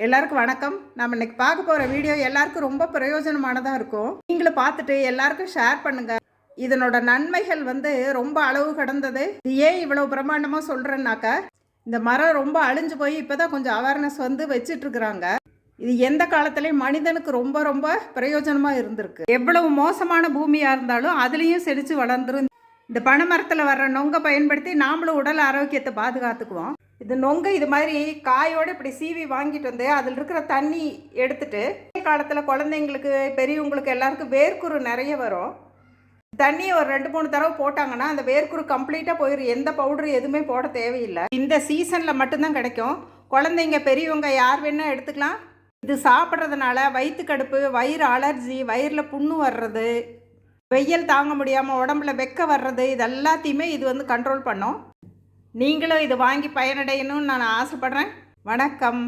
எல்லாருக்கும் வணக்கம். நம்ம இன்னைக்கு பார்க்க போகிற வீடியோ எல்லாருக்கும் ரொம்ப பிரயோஜனமானதாக இருக்கும். நீங்களும் பார்த்துட்டு எல்லாருக்கும் ஷேர் பண்ணுங்க. இதனோட நன்மைகள் ரொம்ப அளவு கடந்தது. இது ஏன் இவ்வளவு பிரம்மாண்டமாக சொல்கிறேன்னாக்கா, இந்த மரம் ரொம்ப அழிஞ்சு போய் இப்போ தான் கொஞ்சம் அவேர்னஸ் வச்சிட்ருக்குறாங்க. இது எந்த காலத்துலேயும் மனிதனுக்கு ரொம்ப ரொம்ப பிரயோஜனமாக இருந்திருக்கு. எவ்வளவு மோசமான பூமியாக இருந்தாலும் அதுலேயும் செடித்து வளர்ந்துரும். இந்த பனை மரத்தில் வர்ற நொங்கை பயன்படுத்தி நாமளும் உடல் ஆரோக்கியத்தை பாதுகாத்துக்குவோம். இது நொங்கை இது மாதிரி காயோடு இப்படி சீவி வாங்கிட்டு வந்து அதில் இருக்கிற தண்ணி எடுத்துட்டு காலத்தில் குழந்தைங்களுக்கு பெரியவங்களுக்கு எல்லாருக்கும் வேர்க்குரு நிறைய வரும். தண்ணியை ஒரு 2-3 தடவை போட்டாங்கன்னா அந்த வேர்க்குரு கம்ப்ளீட்டாக போயிடும். எந்த பவுடரு எதுவுமே போட தேவையில்லை. இந்த சீசனில் மட்டும்தான் கிடைக்கும். குழந்தைங்க பெரியவங்க யார் வேணால் எடுத்துக்கலாம். இது சாப்பிட்றதுனால வயிற்று கடுப்பு, வயிறு அலர்ஜி, வயிறில் புண்ணு வர்றது, வெயில் தாங்க முடியாமல் உடம்புல வெக்க வர்றது, இது எல்லாத்தையுமே இது கண்ட்ரோல் பண்ணும். நீங்களும் இது வாங்கி பயனடையணும்னு நான் ஆசைப்பட்றேன். வணக்கம்.